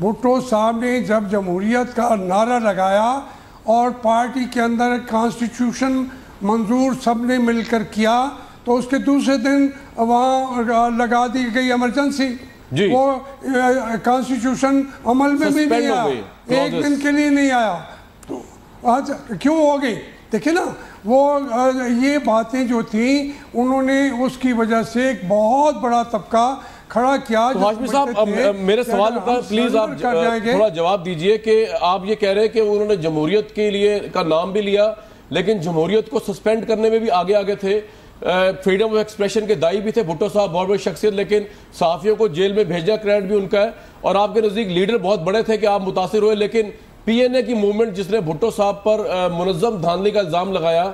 بھٹو صاحب نے جب جمہوریت کا نعرہ لگایا اور پارٹی کے اندر کانسٹیٹیوشن منظور سب نے مل کر کیا تو اس کے دوسرے دن وہاں لگا دی گئی ایمرجنسی. وہ کانسٹیٹیوشن عمل میں بھی نہیں آیا, ایک دن کے لیے نہیں آیا. تو آج کیوں ہو گئی؟ دیکھیں نا, وہ یہ باتیں جو تھیں انہوں نے اس کی وجہ سے ایک بہت بڑا طبقہ کھڑا کیا. ہاشمی صاحب میرے سوال پر پلیز آپ تھوڑا جواب دیجئے کہ آپ یہ کہہ رہے ہیں کہ انہوں نے جمہوریت کے لیے کا نام بھی لیا لیکن جمہوریت کو سسپینڈ کرنے میں بھی آگے تھے, فریڈم آف ایکسپریشن کے دائی بھی تھے بھٹو صاحب, بہت بڑی شخصیت, لیکن صحافیوں کو جیل میں بھیجنا کریڈٹ بھی ان کا ہے, اور آپ کے نزدیک لیڈر بہت بڑے تھے کہ آپ متاثر ہوئے, لیکن پی این اے کی موومنٹ جس نے بھٹو صاحب پر منظم دھاندلی کا الزام لگایا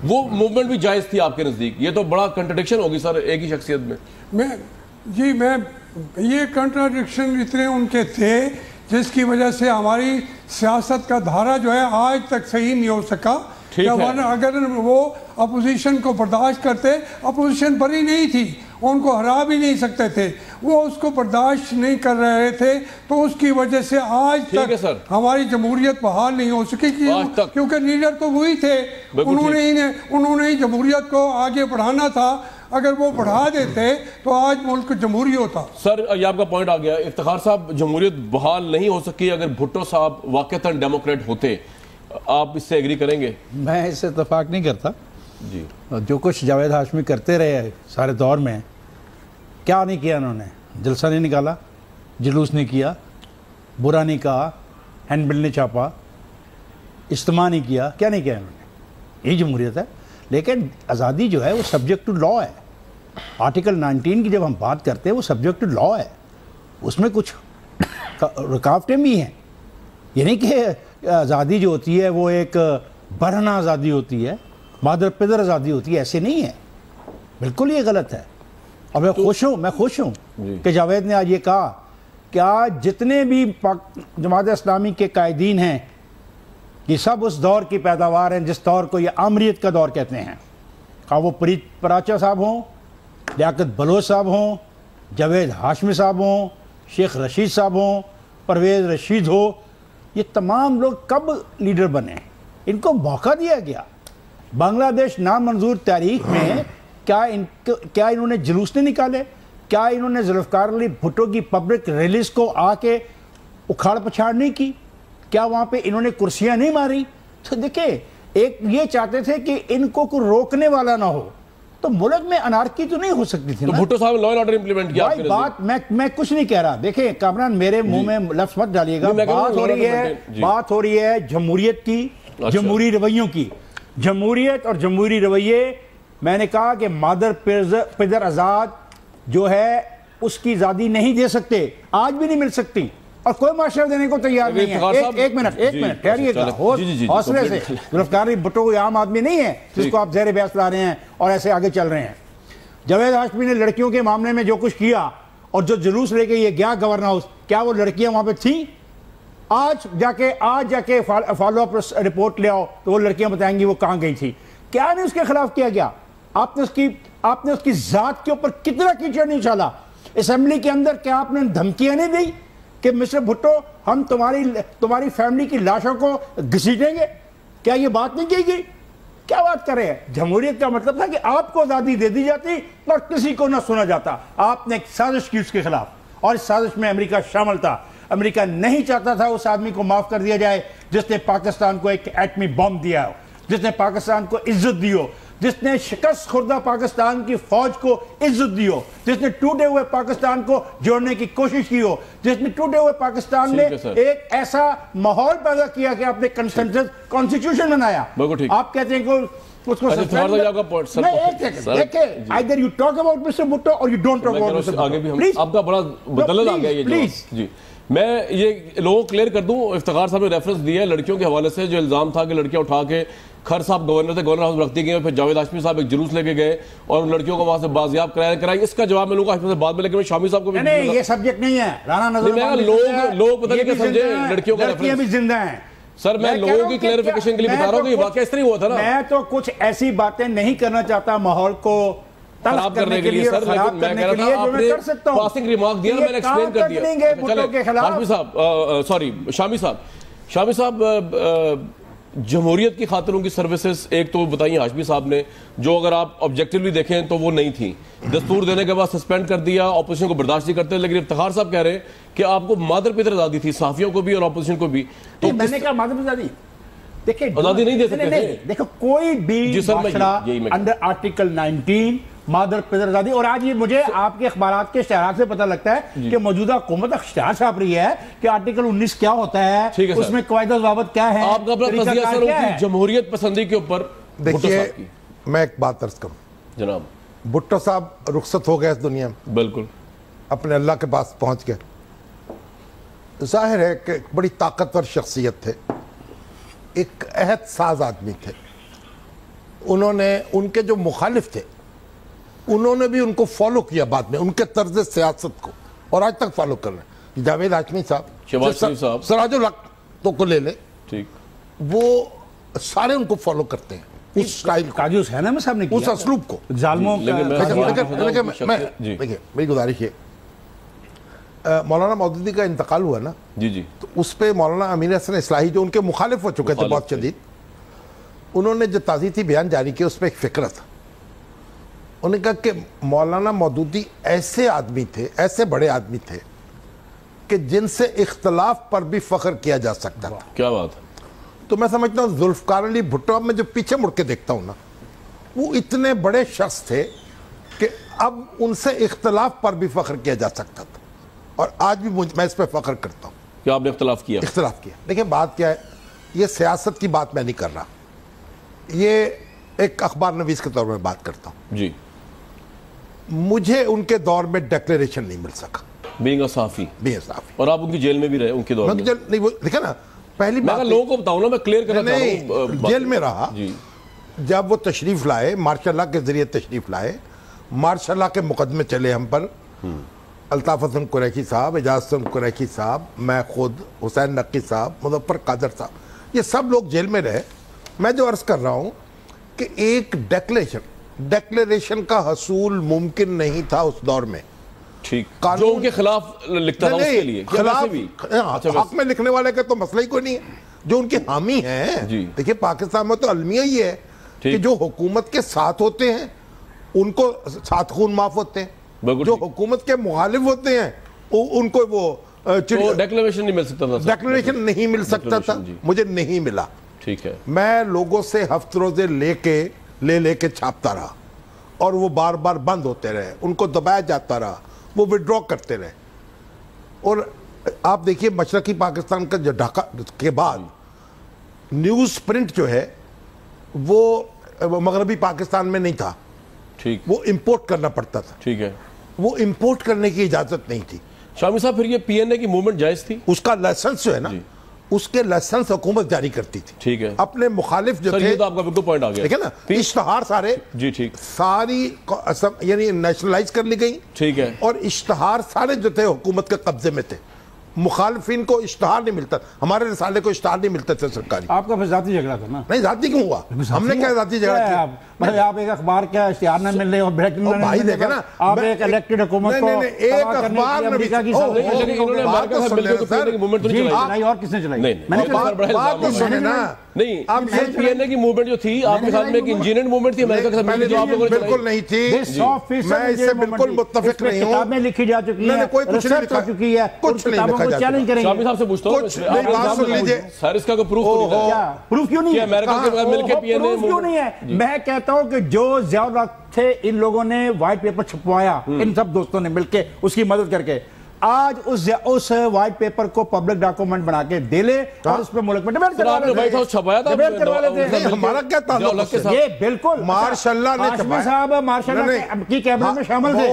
وہ موومنٹ بھی جائز تھی آپ کے نزدیک؟ یہ تو بڑا کنٹرڈکشن ہوگی سر ایک ہی شخصیت میں. میں یہ کنٹرڈکشن اتنے ان کے تھے جس کی وجہ سے ہماری سیاست کا دھارا جو ہے آج تک صحیح نہیں ہو سکا. اگر وہ اپوزیشن کو برداشت کرتے, اپوزیشن بری نہیں تھی, ان کو ہرا بھی نہیں سکتے تھے, وہ اس کو برداشت نہیں کر رہے تھے, تو اس کی وجہ سے آج تک ہماری جمہوریت بحال نہیں ہو سکی کیونکہ لیڈر تو وہی تھے, انہوں نے ہی جمہوریت کو آگے بڑھانا تھا. اگر وہ بڑھا دیتے تو آج ملک جمہوری ہوتا. سر یہ آپ کا پوائنٹ آ گیا. افتخار صاحب, جمہوریت بحال نہیں ہو سکی اگر بھٹو صاحب واقعتاً ڈیموکریٹ ہوتے, آپ اس سے ایگری کریں گے؟ میں اس سے اتفاق نہیں کرتا. جی, جو کچھ جاوید ہاشمی کرتے رہے سارے دور میں, کیا نہیں کیا انہوں نے؟ جلسہ نہیں نکالا, جلوس نہیں کیا, برا نہیں کہا, ہینڈ بل نہیں چھاپا, اجتماع نہیں کیا, کیا نہیں کیا انہوں نے؟ یہی جمہوریت ہے. لیکن آزادی جو ہے وہ سبجیکٹ ٹو لا ہے. آرٹیکل 19 کی جب ہم بات کرتے ہیں وہ سبجیکٹ ٹو لا ہے, اس میں کچھ رکاوٹیں بھی ہیں. یہ نہیں کہ آزادی جو ہوتی ہے وہ ایک برہنہ آزادی ہوتی ہے, مادر پدر آزادی ہوتی ہے, ایسے نہیں ہے. بالکل یہ غلط ہے. اور میں خوش ہوں کہ جاوید نے آج یہ کہا کہ آج جتنے بھی جماعت اسلامی کے قائدین ہیں یہ سب اس دور کی پیداوار ہیں جس دور کو یہ آمریت کا دور کہتے ہیں. خواہ وہ پریت پراچا صاحب ہوں, لیاقت بلوچ صاحب ہوں, جاوید ہاشمی صاحب ہوں, شیخ رشید صاحب ہوں, پرویز رشید ہو, یہ تمام لوگ کب لیڈر بنے؟ ان کو موقع دیا گیا. بنگلہ دیش نامنظور تاریخ میں کیا انہوں نے جلوس نہیں نکالے؟ کیا انہوں نے ذوالفقار علی بھٹو کی پبلک ریلیز کو آ کے اکھاڑ پچھاڑ نہیں کی؟ کیا وہاں پہ انہوں نے کرسیاں نہیں ماری؟ تو دیکھیں, ایک یہ چاہتے تھے کہ ان کو کوئی روکنے والا نہ ہو, تو ملک میں انارکی تو نہیں ہو سکتی تھی. تو بھٹو صاحب لا اینڈ آرڈر امپلیمنٹ کیا؟ بات میں کچھ نہیں کہہ رہا. دیکھیں کامران, میرے منہ میں لفظ مت ڈالیے گا. بات ہو رہی ہے جمہوریت کی, جمہوری رویوں کی. جمہوریت اور جمہوری رویے, میں نے کہا کہ مادر پدر آزاد جو ہے اس کی آزادی نہیں دے سکتے, آج بھی نہیں مل سکتی, اور کوئی معاشرہ دینے کو تیار نہیں ہے. ایک منٹ ٹھہریے گا, حوصلے سے. ذوالفقار علی بھٹو کوئی عام آدمی نہیں ہے جس کو آپ زیر بحث لا رہے ہیں اور ایسے آگے چل رہے ہیں. جاوید ہاشمی نے لڑکیوں کے معاملے میں جو کچھ کیا اور جو جلوس لے کے یہ گیا گورنر ہاؤس, کیا وہ لڑکیاں وہاں پہ تھیں؟ آج جا کے فالو اپ رپورٹ لے آؤ تو وہ لڑکیاں بتائیں گی وہ کہاں گئی تھی. کیا نہیں اس کے خلاف کیا گیا؟ آپ نے اس کی ذات کے اوپر کتنا کیچڑ نہیں چالا. اسمبلی کے اندر کیا آپ نے دھمکیاں نہیں دی کہ مسٹر بھٹو ہم تمہاری فیملی کی لاشوں کو گھسیٹیں گے؟ کیا یہ بات نہیں کی گئی؟ کیا بات کر رہے ہیں؟ جمہوریت کا مطلب تھا کہ آپ کو آزادی دے دی جاتی اور کسی کو نہ سنا جاتا. آپ نے ایک سازش کی اس کے خلاف, اور اس سازش میں امریکہ شامل تھا. امریکہ نہیں چاہتا تھا اس آدمی کو معاف کر دیا جائے جس نے پاکستان کو ایک ایٹمی بم دیا ہو, جس نے پاکستان کو عزت دی ہو, جس نے شکست خوردہ پاکستان کی فوج کو عزت دی ہو, جس نے ٹوٹے ہوئے پاکستان کو جوڑنے کی کوشش کی ہو, جس نے ٹوٹے ہوئے پاکستان میں ایک ایسا ماحول پیدا کیا کہ آپ نے کانسٹیٹیوشن بنایا. آپ کہتے ہیں کہ اس کو either you talk about Mr. Bhutto or you don't talk about Mr. Bhutto. آپ کا بڑا بدلل آ گیا یہ جواب. جی میں یہ لوگوں کو کلیئر کر دوں, افتخار صاحب نے ریفرنس دیا ہے لڑکیوں کے حوالے سے, جو الزام تھا کہ لڑکیاں اٹھا کے کھر صاحب گورنر سے گورنر ہاؤس رکھ دی گئی, پھر جاوید ہاشمی صاحب ایک جلوس لے کے گئے اور ان لڑکیوں کو وہاں سے بازیاب کرائی. اس کا جواب میں لوں گا ہاشمی صاحب بعد میں, لیکن میں شامی صاحب کو بھی نہیں, یہ سبجیکٹ نہیں ہے. رانا نظر لوگ پتہ نہیں کہ سمجھے لڑکیوں کا لڑکیاں بھی زندہ ہیں. سر میں لوگوں کی کلیئرفیکیشن کے لیے بتا رہا ہوں کہ یہ واقعہ اس طرح ہوا تھا نا. میں تو کچھ ایسی باتیں نہیں کرنا چاہتا ماحول کو خراب کرنے کے لیے سر، لیکن میں کہہ رہا تھا آپ نے پاسنگ ریمارک دیا، میں نے ایکسپلین کر دیا. ہاشمی صاحب، سوری شامی صاحب، جمہوریت کی خاطروں کی سروسز ایک تو بتائیے ہاشمی صاحب نے، جو اگر آپ آبجیکٹیولی دیکھیں تو وہ نہیں تھیں. دستور دینے کے بعد سسپینڈ کر دیا، اپوزیشن کو برداشت نہیں کرتے. لیکن افتخار صاحب کہہ رہے ہیں کہ آپ کو مادر پتر آزادی تھی، صحافیوں کو بھی اور اپوزیشن کو بھی. تو میں نے کہا مادر پتر آزادی دیکھیں آزادی نہیں دے سکتے. دیکھو کوئی بھی معاشرہ انڈر آرٹیکل 19 مادر پدر آزادی. اور آج یہ مجھے آپ کے اخبارات کے اشتہارات سے پتہ لگتا ہے کہ موجودہ حکومت اشتہار چھاپ رہی ہے کہ آرٹیکل 19 کیا ہوتا ہے، اس میں قواعد و ضوابط کیا ہے. آپ کا اپنا تجزیہ سر ان کی جمہوریت پسندی کے اوپر. دیکھیے میں ایک بات عرض کروں جناب، بھٹو صاحب رخصت ہو گئے اس دنیا میں، بالکل اپنے اللہ کے پاس پہنچ گئے. ظاہر ہے کہ ایک بڑی طاقتور شخصیت تھے، ایک عہد ساز آدمی تھے. انہوں نے ان کے جو مخالف تھے انہوں نے بھی ان کو فالو کیا بعد میں، ان کے طرز سیاست کو، اور آج تک فالو کر رہے ہیں. جاوید ہاشمی صاحب، شہباز شریف صاحب، سراج الحق تو کو لے لیں، ٹھیک، وہ سارے ان کو فالو کرتے ہیں، اس سٹائل کو، قاضی حسین احمد صاحب نے کیا، اس اسلوب کو. ظالموں میری میری گزارش ہے، مولانا مودودی کا انتقال ہوا نا، جی جی، تو اس پہ مولانا امیر حسن اصلاحی جو ان کے مخالف ہو چکے تھے بہت شدید، انہوں نے جو تعزیتی بیان جاری کیا اس پہ ایک فکرہ تھا. انہوں نے کہا کہ مولانا مودودی ایسے آدمی تھے، ایسے بڑے آدمی تھے کہ جن سے اختلاف پر بھی فخر کیا جا سکتا تھا. کیا بات ہے. تو میں سمجھتا ہوں ذوالفقار علی بھٹو، اب میں جو پیچھے مڑ کے دیکھتا ہوں نا، وہ اتنے بڑے شخص تھے کہ اب ان سے اختلاف پر بھی فخر کیا جا سکتا تھا. اور آج بھی میں اس پہ فخر کرتا ہوں کہ آپ نے اختلاف کیا. دیکھیں بات کیا ہے، یہ سیاست کی بات میں نہیں کر رہا، یہ ایک اخبار نویس کے طور میں بات کرتا ہوں. جی، مجھے ان کے دور میں ڈیکلیریشن نہیں مل سکا، بینگ اے صحافی، اور آپ ان کی جیل میں بھی رہے ان کے دور میں. نہیں وہ دیکھا نا، پہلی بات لوگوں کو بتاؤں نا، میں کلیئر کرنا چاہ رہا ہوں. جیل میں رہا جب وہ تشریف لائے، مارشاء اللہ کے ذریعے تشریف لائے، مارشاء اللہ کے مقدمے چلے ہم پر، الطاف حسن قریشی صاحب، اعجاز حسن قریشی صاحب، میں خود، حسین نقی صاحب، مظفر قادر صاحب، یہ سب لوگ جیل میں رہے. میں جو عرض کر رہا ہوں کہ ایک ڈیکلیریشن کا حصول ممکن نہیں تھا اس دور میں. ٹھیک، جو ان کے خلاف لکھتا تھا اس کے لیے حق میں لکھنے والے کا تو مسئلہ ہی کوئی نہیں ہے. جو ان کے حامی ہیں، دیکھیں پاکستان میں تو المیہ یہ ہے کہ جو حکومت کے ساتھ ہوتے ہیں ان کو ساتھ خون معاف ہوتے ہیں، جو حکومت کے مخالف ہوتے ہیں ان کو وہ ڈیکلیریشن نہیں مل سکتا تھا. ڈیکلیریشن نہیں مل سکتا تھا، مجھے نہیں ملا. ٹھیک ہے، میں لوگوں سے ہفت روزے لے کے چھاپتا رہا، اور وہ بار بار بند ہوتے رہے، ان کو دبایا جاتا رہا، وہ وڈرا کرتے رہے. اور آپ دیکھیے مشرقی پاکستان کا جو ڈھاکہ کے بعد نیوز پرنٹ جو ہے وہ مغربی پاکستان میں نہیں تھا، ٹھیک، وہ امپورٹ کرنا پڑتا تھا. ٹھیک ہے، وہ امپورٹ کرنے کی اجازت نہیں تھی. شامی صاحب، پھر یہ پی این اے کی موومنٹ جائز تھی؟ اس کا لائسنس جو ہے نا، اس کے لائسنس حکومت جاری کرتی تھی. ٹھیک ہے، اپنے مخالف جو تھے، یہ تو آپ کا بالکل پوائنٹ آ گیا. دیکھیں نا، اشتہار سارے، جی ٹھیک، ساری یعنی نیشنلائز کر لی گئی. ٹھیک ہے، اور اشتہار سارے جو تھے حکومت کے قبضے میں تھے. مخالفین کو اشتہار نہیں ملتا، ہمارے رسالے کو اشتہار نہیں ملتے تھے سرکاری. آپ کا پھر ذاتی جھگڑا تھا نا؟ نہیں، ذاتی کیوں ہوا؟ ہم نے کیا ذاتی جھگڑا کیا؟ مطلب آپ ایک اخبار کا اشتہار نہ ملنے اور بریکنگ نہ بھائی دیکھیں نا، آپ ایک الیکٹڈ حکومت کو ایک اخبار امریکہ کی اور کس نے چلائی؟ بات تو سنیں نا. نہیں، اب یہ پی این اے کی موومنٹ جو تھی آپ کے خیال میں ایک انجینئرڈ موومنٹ تھی امریکہ کے ساتھ جو آپ لوگوں نے بالکل نہیں تھی. میں اس سے بالکل متفق نہیں ہوں. کتابیں لکھی جا چکی ہیں، کوئی کچھ نہیں لکھا، چکی ہے، کچھ نہیں لکھا جا چکا. شامی صاحب سے پوچھتا ہوں، بات سن لیجئے سر، اس کا کوئی پروف تو نہیں ہے. پروف کیوں نہیں ہے؟ امریکہ کے بعد مل کے پی این اے کیوں نہیں ہے؟ میں کہتا ہوں کہ جو ضیاء الحق تھے، ان لوگوں نے وائٹ پیپر چھپوایا، ان سب دوستوں نے مل کے اس کی مدد کر کے، آج اس وائٹ پیپر کو پبلک ڈاکومنٹ بنا کے دے لے اور اس پہ ملک میں ڈیبیٹ کروا لیتے. ہمارا کیا تعلق ہے؟ یہ بالکل مارشاء اللہ نے ہاشمی صاحب مارشاء اللہ کی کیبنٹ میں شامل تھے.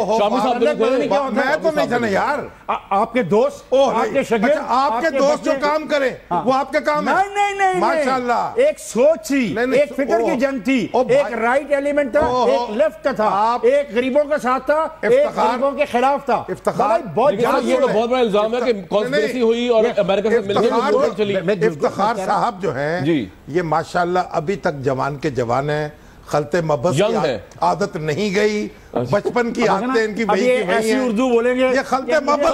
میں تو نہیں تھا نا یار. آپ کے دوست، آپ کے شاگرد، آپ کے دوست جو کام کرے وہ آپ کے کام ہے. نہیں، ماشاء اللہ ایک سوچ تھی، ایک فکر کی جنگ تھی، ایک رائٹ ایلیمنٹ تھا، ایک لیفٹ کا تھا، ایک غریبوں کا ساتھ تھا، ایک غریبوں کے خلاف تھا. افتخار یہ تو بہت بڑا الزام ہے کہ کانسپریسی ہوئی اور امریکہ سے مل کے چلی. افتخار صاحب جو ہیں یہ ماشاءاللہ ابھی تک جوان کے جوان ہیں. خلط مبس کی عادت نہیں گئی, بچپن کی عادتیں ان کی وہی کی وہی ہیں. اردو بولیں گے, یہ خلط مبس ہے.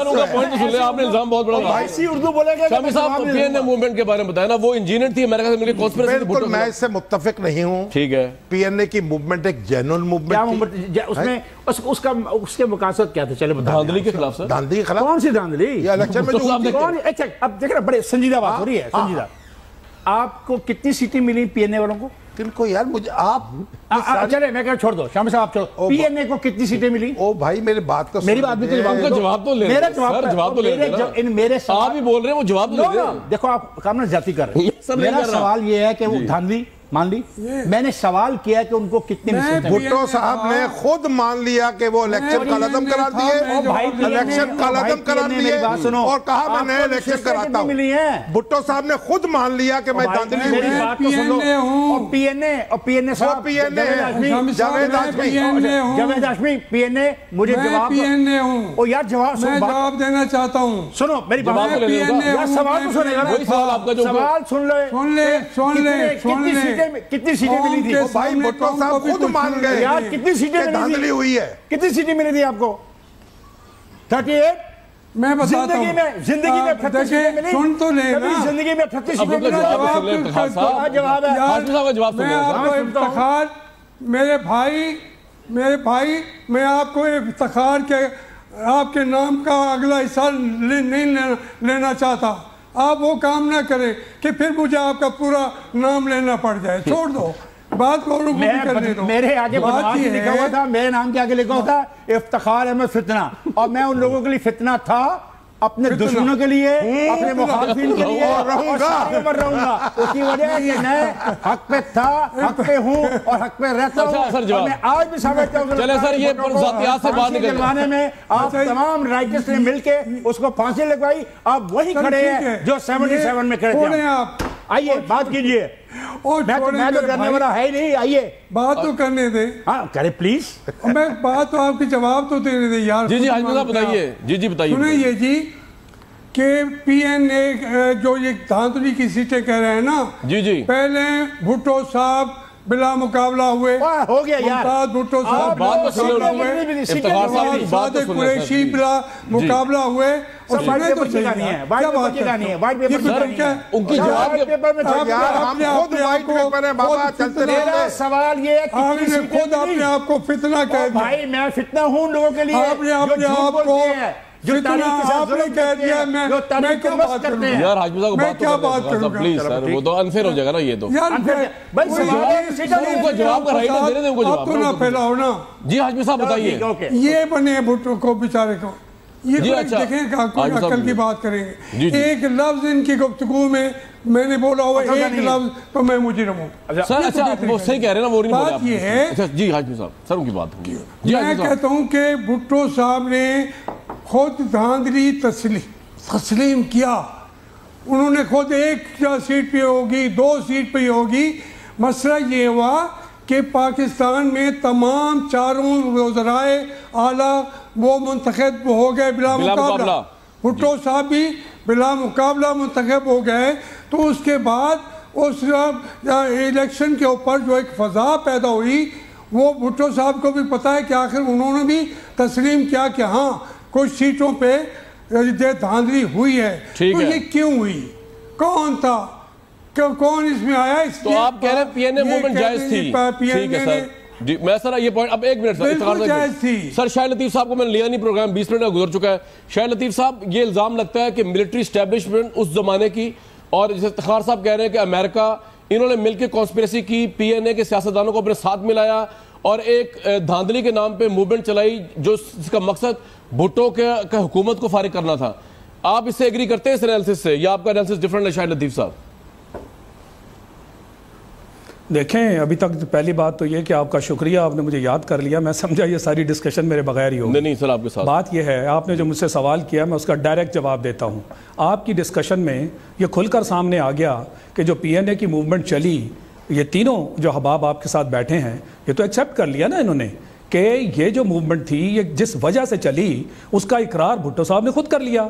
آپ نے الزام بہت بڑا ایسی اردو بولیں گے. شامی صاحب پی این اے موومنٹ کے بارے میں بتایا نا, وہ انجینئر تھی امریکہ سے مل کے کانسپریسی. بالکل میں اس سے متفق نہیں ہوں. ٹھیک ہے, پی این اے کی موومنٹ ایک جینوئن موومنٹ تھی. اس میں اس کے مقاصد کیا تھے, چلے بتائیں. دھاندلی کے خلاف سر. دھاندلی کے خلاف. کون سی دھاندلی؟ یہ الیکشن میں جو اب دیکھ رہے بڑے سنجیدہ بات ہو رہی ہے. سنجیدہ, آپ کو کتنی سیٹیں ملی پی این اے والوں کو؟ کن کو یار, مجھے آپ چلے میں کہ چھوڑ دو, شامی صاحب آپ چھوڑو. پی این اے کو کتنی سیٹیں ملی؟ او بھائی میری بات کو میری بات بھی تو جواب تو لے میرا جواب تو لے میرے آپ ہی بول رہے ہیں, وہ جواب تو لے. دیکھو آپ کامران زیادتی کر رہے ہیں. میرا سوال یہ ہے کہ وہ دھاندلی مان لی. میں نے سوال کیا کہ ان کو کتنے بھٹو صاحب نے خود مان لیا کہ وہ الیکشن کا لازم قرار دیے, الیکشن کا لازم قرار دیے اور کہا میں نئے الیکشن کراتا ہوں. بھٹو صاحب نے خود مان لیا کہ میں دھاندلی ہوں. پی این اے صاحب, جاوید ہاشمی, پی این اے مجھے جواب, پی این اے ہوں, او یار جواب دینا چاہتا ہوں. سنو میری بات, سوال تو سنے گا, سوال سن لے. کتنی سیٹیں ملی تھی؟ بھائی بھٹو صاحب خود مان گئے یار, کتنی سیٹیں دھاندلی ہوئی ہے. کتنی سیٹیں ملی تھی آپ کو؟ 38. میں بتاتا ہوں. زندگی میں 38 سیٹیں ملی. سن تو لے نا, زندگی میں 38 سیٹیں ملی. جواب ہے. میں آپ کو افتخار, میرے بھائی میں آپ کو افتخار کے آپ کے نام کا اگلا حصہ نہیں لینا چاہتا. آپ وہ کام نہ کریں کہ پھر مجھے آپ کا پورا نام لینا پڑ جائے. چھوڑ دو بات کو, کرنے دو. میرے آگے لکھا ہوا تھا, میرے نام کے آگے لکھا ہوا تھا افتخار احمد فتنہ, اور میں ان لوگوں کے لیے فتنہ تھا, اپنے دشمنوں کے لیے, اپنے مخالفین کے لیے, اور رہوں گا. اس کی وجہ ہے کہ میں حق پہ تھا, حق پہ ہوں اور حق پہ رہتا ہوں, اور میں آج بھی سمجھتا ہوں. چلے سر, یہ ذاتیات سے باہر نکلوانے میں آپ تمام رائٹرز نے مل کے اس کو پھانسی لگوائی. آپ وہی کھڑے ہیں جو 77 میں کھڑے تھے. آئیے بات کیجئے. میں تو کرنے والا ہے ہی نہیں, آئیے بات تو کرنے دیں. ہاں کرے پلیز. میں بات تو آپ کی جواب تو دینے دیں یار. جی حاجی صاحب بتائیے. جی بتائیے. سنیں یہ جی کہ پی این اے جو یہ دھاندلی کی سیٹیں کہہ رہے ہیں نا, جی پہلے بھٹو صاحب بلا مقابلہ ہوئے, ہو گیا یار. ممتاز بھٹو صاحب صادق قریشی بلا مقابلہ ہوئے. اور وائٹ پیپر کی کہانی ہے, وائٹ پیپر کی کہانی ہے, وائٹ پیپر کی کہانی ہے. ان کی جواب یار ہم خود وائٹ پیپر ہیں بابا, چلتے رہتے. میرا سوال یہ ہے کہ آپ نے خود اپنے آپ کو فتنہ کہہ دیا. بھائی میں فتنہ ہوں ان لوگوں کے لیے آپ نے اپنے آپ کو فتنہ آپ نے کہہ دیا. میں کیا بات کروں گا یار, حاجی صاحب میں کیا بات کروں گا پلیز سر, وہ تو انفیئر ہو جائے گا نا. یہ تو جواب کا رائٹ دے رہے ہیں ان کو جواب. آپ تو نہ پھیلاؤ نا. جی حاجی صاحب بتائیے. یہ بنے بھٹو کو بیچارے کو, یہ دیکھیں کوئی عقل کی بات کریں گے. ایک لفظ ان کی گفتگو میں میں نے بولا ہوا ایک لفظ تو میں مجرم ہوں. سر اچھا وہ صحیح کہہ رہے ہیں نا, وہ نہیں بولا. بات یہ ہے. جی حاجی صاحب سر ان کی بات ہوگی. میں کہتا ہوں کہ بھٹو صاحب نے خود دھاندلی تسلیم کیا. انہوں نے خود ایک سیٹ پہ ہوگی, 2 سیٹ پہ ہوگی. مسئلہ یہ ہوا کہ پاکستان میں تمام 4 وزرائے اعلیٰ وہ منتخب ہو گئے بلا مقابلہ. بھٹو صاحب بھی بلا مقابلہ منتخب ہو گئے. تو اس کے بعد اس الیکشن کے اوپر جو ایک فضا پیدا ہوئی, وہ بھٹو صاحب کو بھی پتا ہے کہ آخر انہوں نے بھی تسلیم کیا کہ ہاں کچھ سیٹوں پہ دھاندلی ہوئی ہے. تو یہ کیوں ہوئی, کون تھا, کون اس میں آیا؟ تو آپ کہہ رہے ہیں پی این اے موومنٹ جائز تھی. ٹھیک ہے سر. جی میں سر یہ پوائنٹ اب 1 منٹ سر شاہد لطیف صاحب کو میں نے لیا نہیں, پروگرام 20 منٹ کا گزر چکا ہے. شاہد لطیف صاحب یہ الزام لگتا ہے کہ ملٹری اسٹیبلشمنٹ اس زمانے کی, اور جیسے افتخار صاحب کہہ رہے ہیں کہ امریکہ, انہوں نے مل کے کانسپریسی کی, پی این اے کے سیاستدانوں کو اپنے ساتھ ملایا اور ایک دھاندلی کے نام پہ موومنٹ چلائی جو اس کا مقصد بھٹو کے حکومت کو فارغ کرنا تھا. آپ اس سے ایگری کرتے ہیں اس انالیسس سے, یا آپ کا انالیسس ڈیفرنٹ ہے شاہد لطیف صاحب؟ دیکھیں ابھی تک پہلی بات تو یہ کہ آپ کا شکریہ, آپ نے مجھے یاد کر لیا. میں سمجھا یہ ساری ڈسکشن میرے بغیر ہی ہوگی. نہیں سر آپ کے ساتھ بات یہ ہے, آپ نے جو مجھ سے سوال کیا میں اس کا ڈائریکٹ جواب دیتا ہوں. آپ کی ڈسکشن میں یہ کھل کر سامنے آ گیا کہ جو پی این اے کی موومنٹ چلی, یہ تینوں جو احباب آپ کے ساتھ بیٹھے ہیں یہ تو ایکسیپٹ کر لیا نا انہوں نے کہ یہ جو موومنٹ تھی یہ جس وجہ سے چلی اس کا اقرار بھٹو صاحب نے خود کر لیا.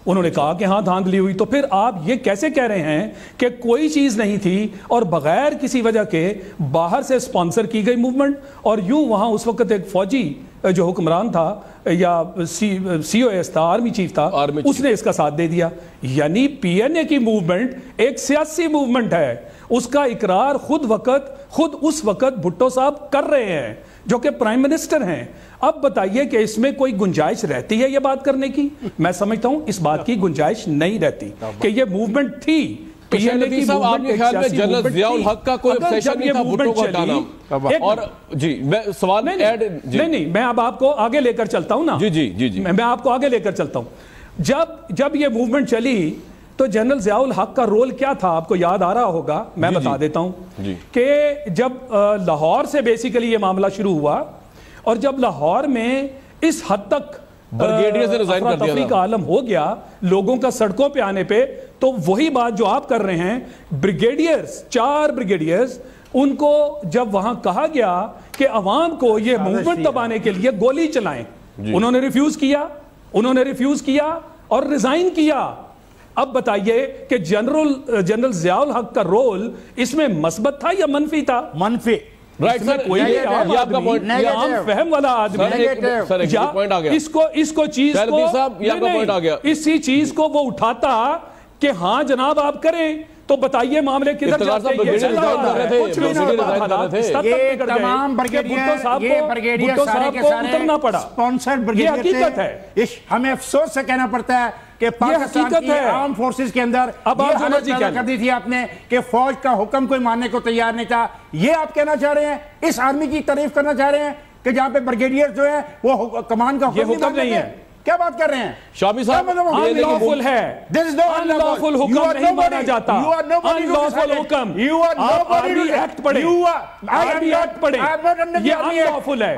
انہوں نے کہا کہ ہاں دھاندلی ہوئی. تو پھر آپ یہ کیسے کہہ رہے ہیں کہ کوئی چیز نہیں تھی اور بغیر کسی وجہ کے باہر سے سپانسر کی گئی موومنٹ, اور یوں وہاں اس وقت ایک فوجی جو حکمران تھا یا سی او ایس تھا, آرمی چیف تھا, اس نے اس کا ساتھ دے دیا. یعنی پی این اے کی موومنٹ ایک سیاسی موومنٹ ہے, اس کا اقرار خود اس وقت بھٹو صاحب کر رہے ہیں جو کہ پرائم منسٹر ہیں. اب بتائیے کہ اس میں کوئی گنجائش رہتی ہے یہ بات کرنے کی؟ میں سمجھتا ہوں اس بات کی گنجائش نہیں رہتی کہ یہ موومنٹ تھی. جنرل ضیاء الحق کا کوئی obsession نہیں تھا بھٹو کو ہٹانا. اور جی میں سوال نہیں میں اب آپ کو آگے لے کر چلتا ہوں نا. جی میں آپ کو آگے لے کر چلتا ہوں. جب یہ موومنٹ چلی تو جنرل ضیاء الحق کا رول کیا تھا آپ کو یاد آ رہا ہوگا, میں بتا دیتا ہوں کہ جب لاہور سے بیسیکلی یہ معاملہ شروع ہوا اور جب لاہور میں اس حد تک افراتفری کا عالم ہو گیا لوگوں کا سڑکوں پہ آنے پہ, تو وہی بات جو آپ کر رہے ہیں, بریگیڈیئرز 4 بریگیڈیئرز, ان کو جب وہاں کہا گیا کہ عوام کو یہ موومنٹ دبانے کے لیے گولی چلائیں, انہوں نے ریفیوز کیا اور ریزائن کیا. اب بتائیے کہ جنرل ضیاء الحق کا رول اس میں مثبت تھا یا منفی تھا؟ منفی. رائٹ سر, یہ آپ کا پوائنٹ, یہ عام فہم والا آدمی اسی چیز کو وہ اٹھاتا کہ ہاں جناب آپ کریں, تو بتائیے معاملے کدھر جاتے ہیں. یہ تمام بھٹو صاحب کو اترنا پڑا, یہ حقیقت ہے. ہمیں افسوس سے کہنا پڑتا ہے کہ پاکستان کی عام فورسز کے اندر یہ حالت پیدا کر دی تھی آپ نے کہ فوج کا حکم کوئی ماننے کو تیار نہیں تھا. یہ آپ کہنا چاہ رہے ہیں, اس آرمی کی تعریف کرنا چاہ رہے ہیں کہ جہاں پہ بریگیڈیئر جو ہیں وہ کمان کا حکم نہیں ہے. کیا بات کر رہے ہیں شامی صاحب؟ unlawful ہے, unlawful حکم نہیں مانا جاتا, unlawful حکم. آرمی ایکٹ پڑھیں, یہ unlawful ہے.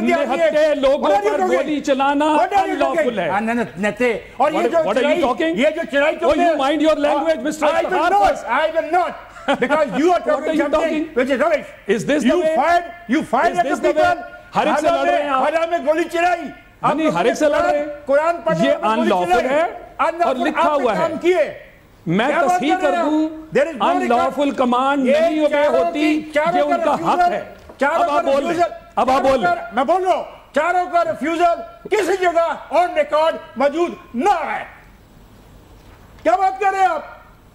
نہتے لوگوں پر گولی چلانا unlawful ہے. اور یہ جو چڑھائی Oh, you mind your language, Mr. I will not. Because you are talking something which is rubbish. Is this the way? You fired at the people. ہر ایک سے لڑ رہے ہیں آپ. حرام میں گولی چلائی. ہر ایک سے لڑ رہے ہیں. قرآن پڑھنے یہ unlawful ہے اور لکھا ہوا ہے. میں تصحیح کر دوں, unlawful command نہیں obey ہوتی, یہ ان کا حق ہے. اب آپ بول لیں, میں بول رہا ہوں, چاروں کا ریفیوزل کسی جگہ آن ریکارڈ موجود نہ ہے. کیا بات کر رہے ہیں آپ؟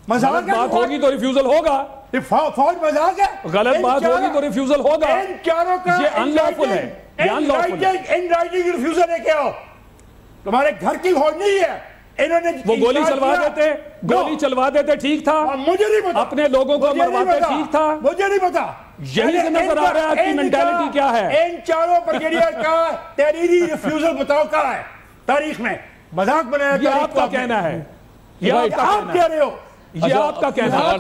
غلط بات ہوگی تو ریفیوزل ہوگا. فوج مذاق ہے, غلط بات ہوگی تو ریفیوزل ہوگا. ان چاروں کا یہ unlawful ہے, یہ unlawful ہے. ان رائٹنگ ریفیوزل ہے کیا ہو؟ تمہارے گھر کی فوج نہیں ہے. انہوں نے وہ گولی چلوا دیتے ٹھیک تھا, مجھے نہیں پتا, اپنے لوگوں کو مرواتے ٹھیک تھا, مجھے نہیں پتا. یہی سے نظر آ رہا ہے آپ کی مینٹالٹی کیا ہے. ان چاروں بریگیڈیئر کا تحریری ریفیوزل بتاؤ کہاں ہے تاریخ میں؟ مذاق بنایا. یہ آپ کا کہنا ہے, یہ آپ کہہ رہے ہو, یہ آپ کا کہنا ہے.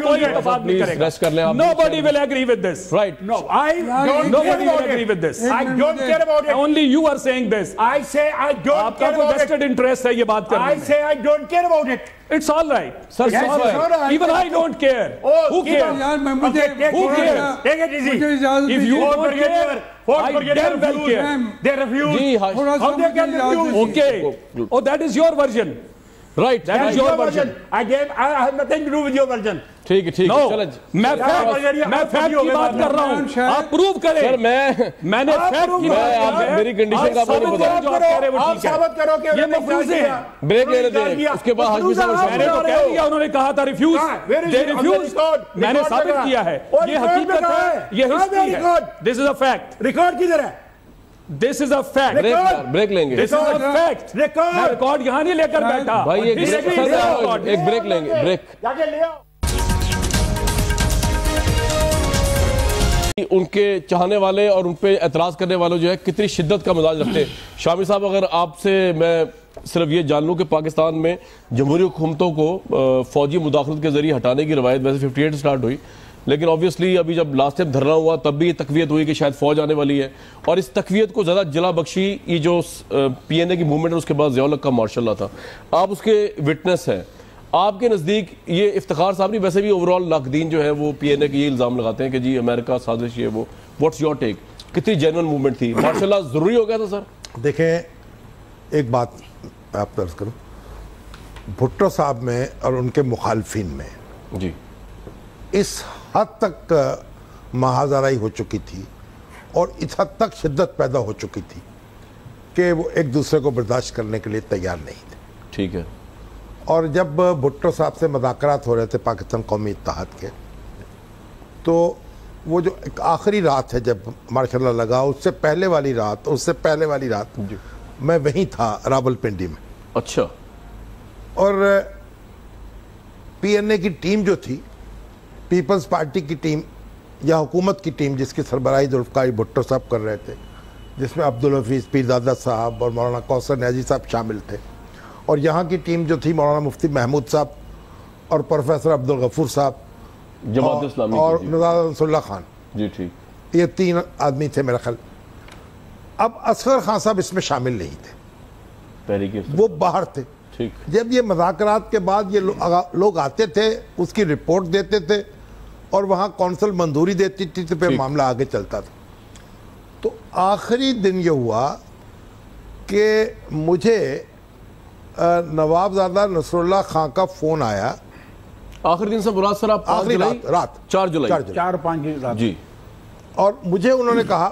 کوئی اتفاق نہیں کرے گا. Nobody will agree with this. Right. No, Nobody will agree with this. I don't care about it. Only you are saying this. I say I don't care about it. آپ کا کوئی vested interest ہے یہ بات کرنے میں. I say I don't care about it. It's all right. Sir, it's all right. Even I don't care. Who cares? Who cares? Take it easy. If you don't care, I damn well care. They refuse. How they can refuse? Okay. Oh, that is your version. Right, that is your version. I have nothing to do with your version. ٹھیک ہے. میں fact کی بات کر رہا ہوں, آپ prove کریں. سر میں نے فیکٹ کی بات کی, میری کنڈیشن کا آپ نہیں پتا. آپ ثابت کرو کہ یہ مفروضے ہیں. بریک لینے دیں, اس کے بعد ہاشمی صاحب میں نے تو کہہ دیا, انہوں نے کہا تھا ریفیوز, میں نے ثابت کیا ہے. یہ حقیقت ہے, یہ ہسٹری ہے. This is a fact. Record کدھر ہے؟ This is a fact. Break لیں گے. This is a fact. میں ریکارڈ یہاں نہیں لے کر بیٹھا. بھائی ایک بریک لیں گے. بریک جا کے لے آؤ. ان کے چاہنے والے اور ان پہ اعتراض کرنے والوں جو ہے کتنی شدت کا مزاج رکھتے ہیں. شامی صاحب, اگر آپ سے میں صرف یہ جان لوں کہ پاکستان میں جمہوری حکومتوں کو فوجی مداخلت کے ذریعے ہٹانے کی روایت ویسے 58 سٹارٹ ہوئی, لیکن آبویسلی ابھی جب لاسٹ ٹائم دھرنا ہوا تب بھی یہ تقویت ہوئی کہ شاید فوج آنے والی ہے, اور اس تقویت کو زیادہ جلا بخشی یہ جو پی این اے کی موومنٹ ہے اس کے بعد ضیاء الحق کا مارشاء اللہ تھا. آپ اس کے وٹنس ہیں. آپ کے نزدیک یہ افتخار صاحب نہیں, ویسے بھی اوورال ناقدین جو ہے وہ پی این اے کے یہ الزام لگاتے ہیں کہ جی امریکہ سازش یہ وہ, واٹس یور ٹیک؟ کتنی جینوئن موومنٹ تھی؟ مارشاء اللہ ضروری ہو گیا تھا سر؟ دیکھیں ایک بات آپ طرز کروں, بھٹو صاحب میں اور ان کے مخالفین میں جی اس حد تک محاذرائی ہو چکی تھی اور اس حد تک شدت پیدا ہو چکی تھی کہ وہ ایک دوسرے کو برداشت کرنے کے لیے تیار نہیں تھے. ٹھیک ہے. اور جب بھٹو صاحب سے مذاکرات ہو رہے تھے پاکستان قومی اتحاد کے, تو وہ جو ایک آخری رات ہے جب ماشاء اللہ لگا, اس سے پہلے والی رات میں وہیں تھا راول پنڈی میں. اچھا. اور پی این اے کی ٹیم جو تھی, پیپلز پارٹی کی ٹیم یا حکومت کی ٹیم جس کی سربراہی ذوالفقار بھٹو صاحب کر رہے تھے, جس میں عبدالحفیظ پیرزادہ صاحب اور مولانا کوثر نیازی صاحب شامل تھے, اور یہاں کی ٹیم جو تھی مولانا مفتی محمود صاحب اور پروفیسر عبدالغفور صاحب جماعت اسلامی اور نصر اللہ خان, جی ٹھیک, یہ 3 آدمی تھے میرا خیال. اب اصغر خان صاحب اس میں شامل نہیں تھے, وہ باہر تھے. جب یہ مذاکرات کے بعد یہ لوگ آتے تھے, اس کی رپورٹ دیتے تھے اور وہاں کونسل منظوری دیتی تھی, تو پھر معاملہ آگے چلتا تھا. تو آخری دن یہ ہوا کہ مجھے نوابزادہ نصر اللہ خان کا فون آیا. آخری دن سے مراد سر آپ آخری رات 4 جولائی 4-5 رات جی. اور مجھے انہوں نے کہا,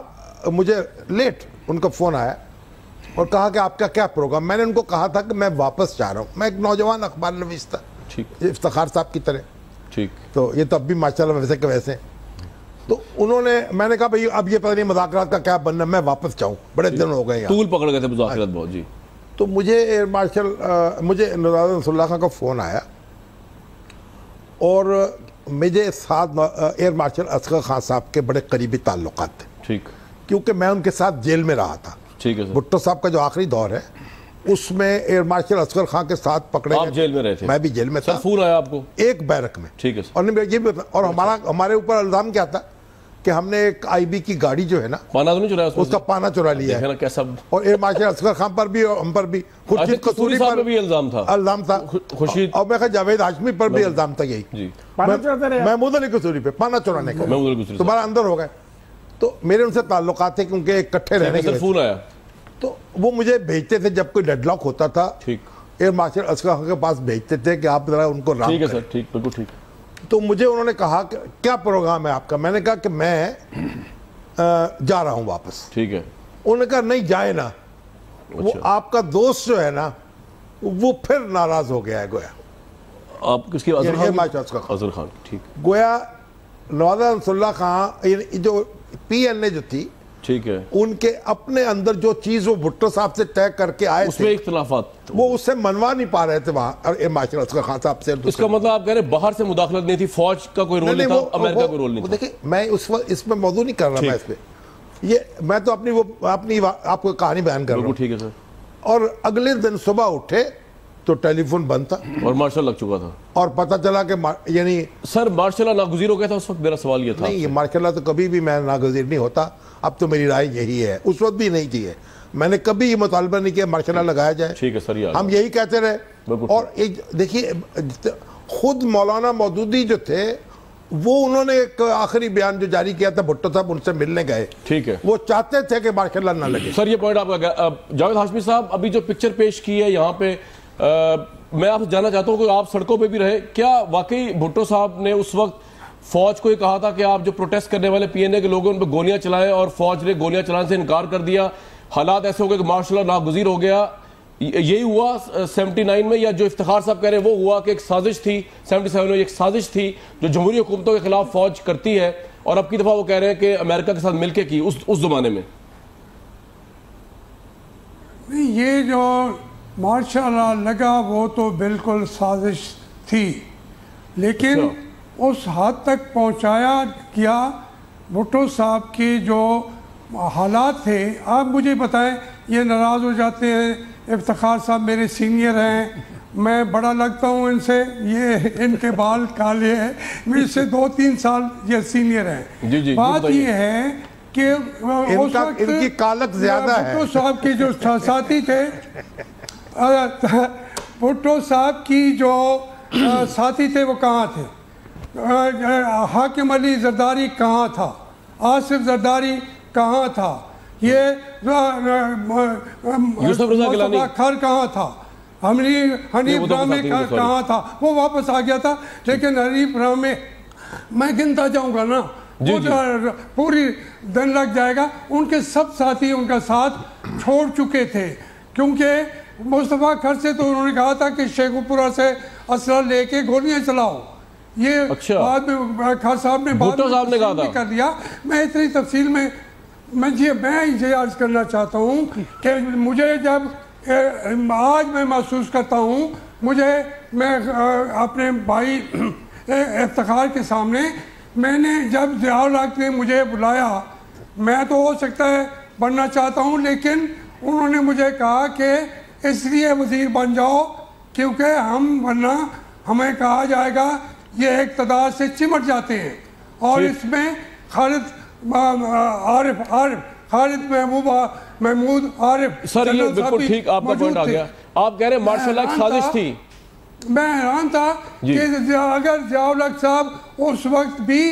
مجھے لیٹ ان کا فون آیا اور کہا کہ آپ کا کیا پروگرام. میں نے ان کو کہا تھا کہ میں واپس جا رہا ہوں, میں ایک نوجوان اخبار نویس تھا افتخار صاحب کی طرح. ٹھیک. تو یہ تو اب بھی ماشاءاللہ ویسے کہ ویسے. تو انہوں نے, میں نے کہا بھئی اب یہ پتہ نہیں مذاکرات کا کیا بننا, میں واپس جاؤں, بڑے دن ہو گئے یہاں. طول پکڑ گئے تھے مذاکرات بہت. جی. تو مجھے ایئر مارشل نصر اللہ خان کا فون آیا اور مجھے ساتھ ایئر مارشل اصغر خان صاحب کے بڑے قریبی تعلقات تھے. ٹھیک. کیونکہ میں ان کے ساتھ جیل میں رہا تھا. ٹھیک ہے. بھٹو صاحب کا جو آخری دور ہے اس میں ایئر مارشل اصغر خان کے ساتھ پکڑے آپ جیل میں رہے تھے؟ میں بھی جیل میں تھا. فون آیا آپ کو؟ ایک بیرک میں. ٹھیک ہے. اور ہمارے اوپر الزام کیا تھا کہ ہم نے ایک آئی بی کی گاڑی جو ہے نا, پانا تو نہیں چرایا, اس کا پانا چرا لیا ہے. اور ایئر مارشل اصغر خان پر بھی اور ہم پر بھی, خورشید قصوری پر بھی الزام تھا, خورشید, اور میں جاوید ہاشمی پر بھی الزام تھا یہی, محمود علی قصوری پہ پانا چرانے کا. تمہارا اندر ہو گئے. تو میرے ان سے تعلقات تھے کیونکہ اکٹھے رہنے کے. فون آیا تو وہ مجھے بھیجتے تھے جب کوئی ڈیڈ لاک ہوتا تھا, ایئر مارشل اصغر خان کے پاس بھیجتے تھے کہ آپ ذرا ان کو رام. ٹھیک ہے سر, ٹھیک, بالکل ٹھیک. تو مجھے انہوں نے کہا کہ کیا پروگرام ہے آپ کا. میں نے کہا کہ میں جا رہا ہوں واپس. ٹھیک ہے. انہوں نے کہا نہیں جائے نا, وہ آپ کا دوست جو ہے نا وہ پھر ناراض ہو گیا ہے. گویا آپ کس کی؟ اصغر خان. ٹھیک. گویا نوابزادہ نصر اللہ خان جو پی این اے جو تھی, ٹھیک ہے, ان کے اپنے اندر جو چیز وہ بھٹو صاحب سے طے کر کے آئے اس میں اختلافات, وہ اس سے منوا نہیں پا رہے تھے وہاں ماشاء اللہ اصغر خان صاحب سے. اس کا مطلب آپ کہہ رہے ہیں باہر سے مداخلت نہیں تھی, فوج کا کوئی رول نہیں تھا, امریکہ کا کوئی رول نہیں تھا. دیکھیں میں اس میں موضوع نہیں کر رہا, میں اس پہ یہ میں تو اپنی آپ کو کہانی بیان کر رہا ہوں. ٹھیک ہے سر. اور اگلے دن صبح اٹھے تو ٹیلی فون بند تھا اور مارشل لگ چکا تھا, اور پتہ چلا کہ یعنی سر مارشل اللہ ناگزیر ہو گیا تھا اس وقت. میرا سوال یہ تھا. نہیں, مارشل اللہ تو کبھی بھی میں ناگزیر نہیں ہوتا. اب تو میری رائے یہی ہے, اس وقت بھی نہیں تھی ہے. میں نے کبھی یہ مطالبہ نہیں کیا مارشل اللہ لگایا جائے. ٹھیک ہے سر, ہم یہی کہتے رہے. اور دیکھیے خود مولانا مودودی جو تھے وہ انہوں نے ایک آخری بیان جو جاری کیا تھا, بھٹو صاحب ان سے ملنے گئے. ٹھیک ہے. وہ چاہتے تھے کہ مارشل اللہ نہ لگے. سر یہ پوائنٹ آپ کا. جاوید ہاشمی صاحب ابھی جو پکچر پیش کی ہے یہاں پہ, میں آپ سے جاننا چاہتا ہوں کہ آپ سڑکوں پہ بھی رہے, کیا واقعی بھٹو صاحب نے اس وقت فوج کو یہ کہا تھا کہ آپ جو پروٹیسٹ کرنے والے پی این اے کے لوگوں ان پہ گولیاں چلائیں, اور فوج نے گولیاں چلانے سے انکار کر دیا, حالات ایسے ہو گئے کہ مارشل اللہ ناگزیر ہو گیا؟ یہی ہوا 79 میں, یا جو افتخار صاحب کہہ رہے ہیں وہ ہوا کہ ایک سازش تھی 77 میں, ایک سازش تھی جو جمہوری حکومتوں کے خلاف فوج کرتی ہے, اور اب کی دفعہ وہ کہہ رہے ہیں کہ امریکہ کے ساتھ مل کے کی اس زمانے میں؟ یہ جو مارشل اللہ لگا وہ تو بالکل سازش تھی, لیکن اس حد تک پہنچایا گیا بھٹو صاحب کی جو حالات تھے. آپ مجھے بتائیں, یہ ناراض ہو جاتے ہیں, افتخار صاحب میرے سینئر ہیں, میں بڑا لگتا ہوں ان سے, یہ ان کے بال کالے ہیں, مجھ سے 2-3 سال یہ سینئر ہیں. بات یہ ہے کہ اس وقت ان کی کالک زیادہ ہے. بھٹو صاحب کے جو ساتھی تھے, بھٹو صاحب کی جو ساتھی تھے وہ کہاں تھے؟ حاکم علی زرداری کہاں تھا؟ آصف زرداری کہاں تھا؟ یہ یوسف رضا گیلانی کھر کہاں تھا؟ حنیف رحمی کہاں تھا, وہ واپس آ گیا تھا, لیکن حنیف رحمی میں گنتا جاؤں گا نا, پوری دن لگ جائے گا. ان کے سب ساتھی ان کا ساتھ چھوڑ چکے تھے, کیونکہ مصطفیٰ کھر سے تو انہوں نے کہا تھا کہ شیخو پورہ سے اسلحہ لے کے گولیاں چلاؤ. یہ بعد میں کھر صاحب نے کر دیا. میں اتنی تفصیل میں یہ عرض کرنا چاہتا ہوں کہ مجھے جب آج میں محسوس کرتا ہوں, میں اپنے بھائی افتخار کے سامنے, میں نے جب ضیاء الحق نے مجھے بلایا, میں تو ہو سکتا ہے بننا چاہتا ہوں, لیکن انہوں نے مجھے کہا کہ اس لیے وزیر بن جاؤ کیونکہ ورنہ ہمیں کہا جائے گا یہ اقتدار سے چمٹ جاتے ہیں. اور اس میں محمود عارف سر, یہ بالکل ٹھیک آپ کا پوائنٹ آ گیا. آپ کہہ رہے ہیں مارشل آرٹ سازش تھی. میں حیران تھا کہ اگر ضیاء الحق صاحب اس وقت بھی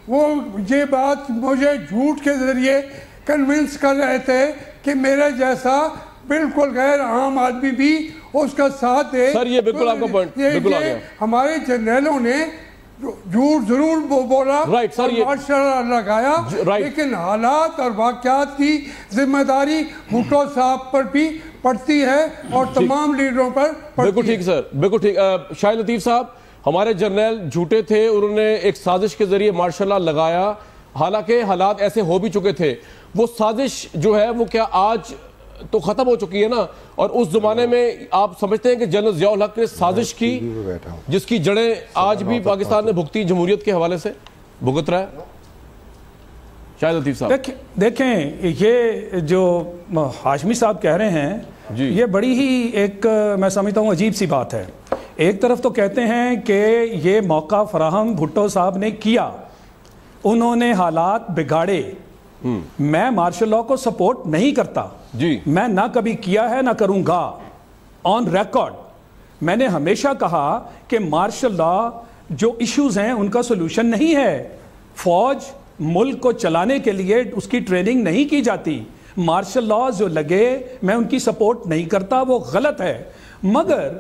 وہ یہ بات مجھے جھوٹ کے ذریعے کنونس کر رہے تھے کہ میرے جیسا بالکل غیر عام آدمی بھی اس کا ساتھ دے. سر یہ بالکل آپ کا پوائنٹ بالکل آ گیا. ہمارے جرنیلوں نے جھوٹ ضرور بولا, مارشل لگایا, لیکن حالات اور واقعات کی ذمہ داری بھٹو صاحب پر بھی پڑتی ہے اور تمام لیڈروں پر پڑتی ہے. بالکل ٹھیک سر, بالکل ٹھیک. شاہد لطیف صاحب, ہمارے جرنیل جھوٹے تھے, انہوں نے ایک سازش کے ذریعے مارشل لا لگایا, حالانکہ حالات ایسے ہو بھی چکے تھے. وہ سازش جو ہے وہ کیا آج تو ختم ہو چکی ہے نا, اور اس زمانے میں آپ سمجھتے ہیں کہ جنرل ضیاء الحق نے سازش کی جس کی جڑیں آج بھی پاکستان نے بھگتی جمہوریت کے حوالے سے بھگت رہا ہے؟ شاہد لطیف صاحب دیکھیں, یہ جو ہاشمی صاحب کہہ رہے ہیں یہ بڑی ہی ایک میں سمجھتا ہوں عجیب سی بات ہے. ایک طرف تو کہتے ہیں کہ یہ موقع فراہم بھٹو صاحب نے کیا, انہوں نے حالات بگاڑے. میں مارشل لاء کو سپورٹ نہیں کرتا, میں نہ کبھی کیا ہے نہ کروں گا. آن ریکارڈ میں نے ہمیشہ کہا کہ مارشل لاء جو ایشوز ہیں ان کا سولوشن نہیں ہے. فوج ملک کو چلانے کے لیے اس کی ٹریننگ نہیں کی جاتی. مارشل لاء جو لگے میں ان کی سپورٹ نہیں کرتا, وہ غلط ہے. مگر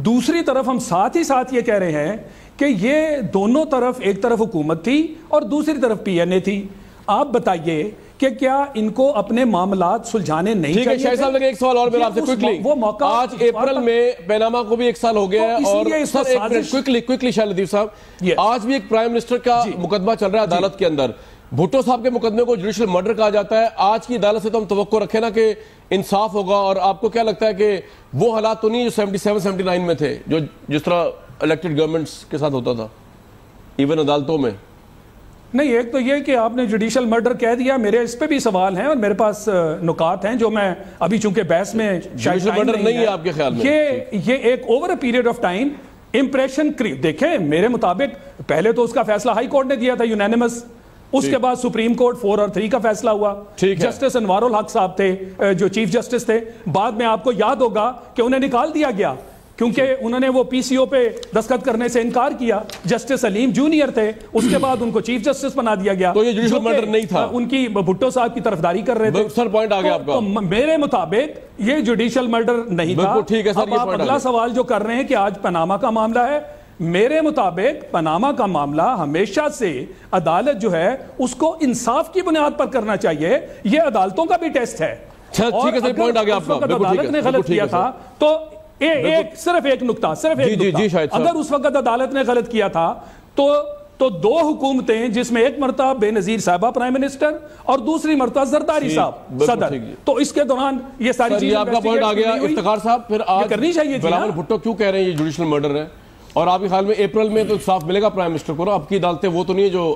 دوسری طرف ہم ساتھ ہی ساتھ یہ کہہ رہے ہیں کہ یہ دونوں طرف, ایک طرف حکومت تھی اور دوسری طرف پی این اے تھی. آپ بتائیے کہ کیا ان کو اپنے معاملات سلجھانے نہیں چاہیے؟ ٹھیک ہے شاہد صاحب, لگے ایک سوال اور میرا آپ سے کوئکلی. آج اپریل میں پیناما کو بھی ایک سال ہو گیا ہے, اور کوئکلی شاہد لطیف صاحب, آج بھی ایک پرائم منسٹر کا مقدمہ چل رہا ہے عدالت کے اندر. بھٹو صاحب کے مقدمے کو جوڈیشل مرڈر کہا جاتا ہے. آج کی عدالت سے تو ہم توقع رکھیں نا کہ انصاف ہوگا, اور آپ کو کیا لگتا ہے کہ وہ حالات تو نہیں جو 77-79 میں تھے, جو جس طرح الیکٹڈ گورنمنٹس کے ساتھ ہوتا تھا ایون عدالتوں میں؟ نہیں, ایک تو یہ کہ آپ نے جوڈیشل مرڈر کہہ دیا, میرے اس پہ بھی سوال ہیں اور میرے پاس نکات ہیں جو میں ابھی چونکہ بحث میں جوڈیشل مرڈر نہیں ہے آپ کے خیال میں. یہ ایک over a period of time impression دیکھیں, میرے مطابق پہلے تو اس کا فیصلہ ہائی کورٹ نے دیا تھا یونینیمس, اس کے بعد سپریم کورٹ 4 اور 3 کا فیصلہ ہوا. جسٹس انوار الحق صاحب تھے جو چیف جسٹس تھے, بعد میں آپ کو یاد ہوگا کہ انہیں نکال دیا گیا کیونکہ انہوں نے وہ پی سی او پہ دستخط کرنے سے انکار کیا. جسٹس سلیم جونیئر تھے, اس کے بعد ان کو چیف جسٹس بنا دیا گیا. تو یہ جوڈیشل مرڈر نہیں تھا, ان کی بھٹو صاحب کی طرفداری کر رہے تھے. سر پوائنٹ آ گیا آپ کا. میرے مطابق یہ جوڈیشل مرڈر نہیں تھا. اب آپ اگلا سوال جو کر رہے ہیں کہ آج پاناما کا معاملہ ہے, میرے مطابق پاناما کا معاملہ ہمیشہ سے عدالت جو ہے اس کو انصاف کی بنیاد پر کرنا چاہیے. یہ عدالتوں کا بھی ٹیسٹ ہے. ٹھیک ہے سر, پوائنٹ آ گیا آپ کا. عدالت نے غلط کیا تھا تو صرف ایک نقطہ, اگر اس وقت عدالت نے غلط کیا تھا تو 2 حکومتیں, جس میں ایک مرتبہ بے نظیر صاحبہ پرائم منسٹر اور دوسری مرتبہ زرداری صاحب صدر, تو اس کے دوران یہ ساری چیزیں آپ کا پوائنٹ آ گیا. افتخار صاحب, پھر آج کرنی چاہیے بلاول بھٹو کیوں کہہ رہے ہیں یہ جوڈیشل مرڈر ہے, اور آپ کے خیال میں اپریل میں تو انصاف ملے گا پرائم منسٹر کو؟ آپ کی عدالتیں وہ تو نہیں ہے جو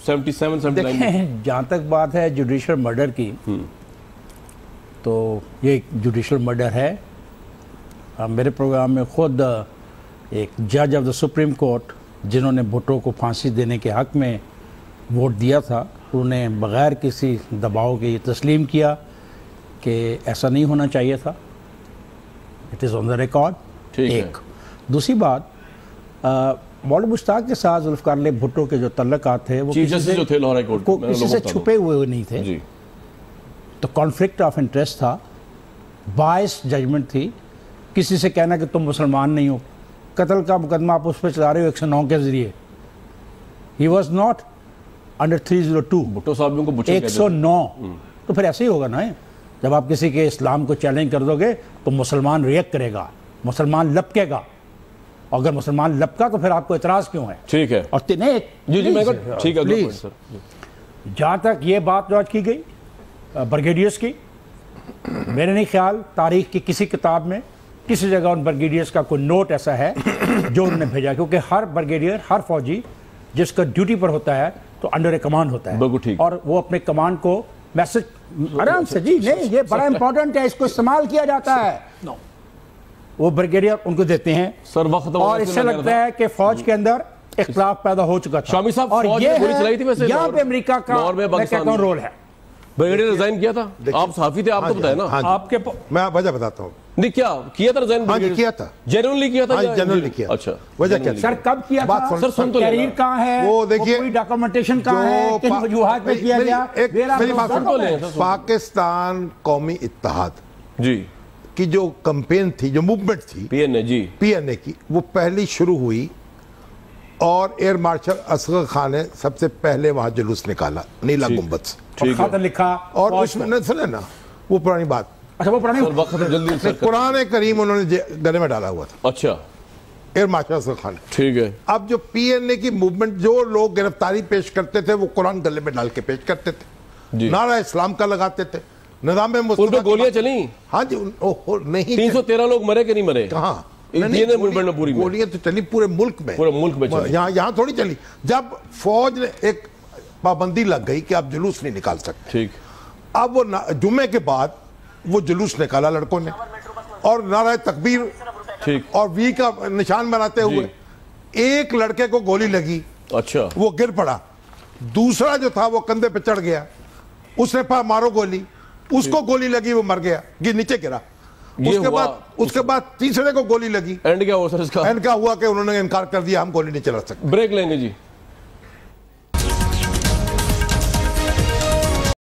77-79 میں. جہاں تک بات ہے جوڈیشل مرڈر کی, تو یہ جوڈیشل مرڈر ہے. میرے پروگرام میں خود ایک جج آف دا سپریم کورٹ جنہوں نے بھٹو کو پھانسی دینے کے حق میں ووٹ دیا تھا, انہوں نے بغیر کسی دباؤ کے یہ تسلیم کیا کہ ایسا نہیں ہونا چاہیے تھا. It is on the record. ایک دوسری بات, مولانا مشتاق کے ساتھ ذوالفقار علی بھٹو کے جو تعلقات تھے وہ کسی سے چھپے ہوئے نہیں تھے. تو کانفلکٹ آف انٹرسٹ تھا, بائس ججمنٹ تھی, کسی سے کہنا کہ تم مسلمان نہیں ہو. قتل کا مقدمہ آپ اس پہ چلا رہے ہو 109 کے ذریعے. He was not under 302. Bhutto صاحب کو 109. تو پھر ایسے ہی ہوگا نا. جب آپ کسی کے اسلام کو چیلنج کر دو گے تو مسلمان ریئیکٹ کرے گا, مسلمان لپکے گا. اگر مسلمان لپکا تو پھر آپ کو اعتراض کیوں ہے؟ ٹھیک ہے. اور ٹھیک ہے پلیز, جہاں تک یہ بات جو آج کی گئی برگیڈیئرز کی, میرے نہیں خیال تاریخ کی کسی کتاب میں کسی جگہ ان برگیڈیئرز کا کوئی نوٹ ایسا ہے جو انہوں نے بھیجا, کیونکہ ہر برگیڈیئر, ہر فوجی جس کا ڈیوٹی پر ہوتا ہے تو انڈر اے کمانڈ ہوتا ہے, اور وہ اپنے کمانڈ کو میسج آرام سے, جی نہیں یہ بڑا امپورٹنٹ ہے, اس کو استعمال کیا جاتا ہے, وہ برگیڈیئر ان کو دیتے ہیں. اور اس سے لگتا ہے کہ فوج کے اندر اختلاف پیدا ہو چکا تھا, شامی صاحب اور فوج یہ نے گولی چلائی تھی ویسے یہاں پہ امریکہ کا میں کہتا ہوں رول ہے. بریگیڈیئر ریزائن کیا تھا, آپ صحافی تھے, آپ کو بتائیں نا. آپ کے میں وجہ بتاتا ہوں. نہیں کیا تھا ریزائن؟ ہاں جی کیا تھا, جنرلی کیا تھا. جنرلی کیا. اچھا وجہ کیا سر کب کیا تھا, سر سن تو تحریر کہاں ہے, وہ دیکھیے کوئی ڈاکومنٹیشن کہاں ہے, کن وجوہات پہ کیا گیا. میری بات سن تو لیں. پاکستان قومی اتحاد جی کی جو کمپین تھی, جو موومنٹ تھی پی این اے, جی پی این اے کی, وہ پہلی شروع ہوئی اور ایئر مارشل اصغر خان نے سب سے پہلے وہاں جلوس نکالا نیلا گنبد سے, خط لکھا, اور اس میں سنے نا وہ پرانی بات. اچھا وہ پرانی قرآن کریم انہوں نے گلے میں ڈالا ہوا تھا. اچھا ایئر مارشل اصغر خان. ٹھیک ہے. اب جو پی این اے کی موومنٹ, جو لوگ گرفتاری پیش کرتے تھے وہ قرآن گلے میں ڈال کے پیش کرتے تھے, نعرہ اسلام کا لگاتے تھے, نظام مصطفیٰ پہ گولیاں چلیں. ہاں جی نہیں, 313 لوگ مرے کہ نہیں مرے؟ کہاں گولیاں تو چلی پورے ملک میں, یہاں تھوڑی چلی. جب فوج نے ایک پابندی لگ گئی کہ آپ جلوس نہیں نکال سکتے, ٹھیک, اب وہ جمعے کے بعد وہ جلوس نکالا لڑکوں نے, اور نعرہ تکبیر اور وی کا نشان بناتے ہوئے ایک لڑکے کو گولی لگی. اچھا, وہ گر پڑا. دوسرا جو تھا وہ کندھے پہ چڑھ گیا, اس نے کہا مارو گولی, اس کو گولی لگی, وہ مر گیا, نیچے گرا. اس کے بعد تیسرے کو گولی لگی. اینڈ کیا ہوا سر اس کا؟ اینڈ کیا ہوا کہ انہوں نے انکار کر دیا, ہم گولی نہیں چلا سکتے. بریک لیں گے جی.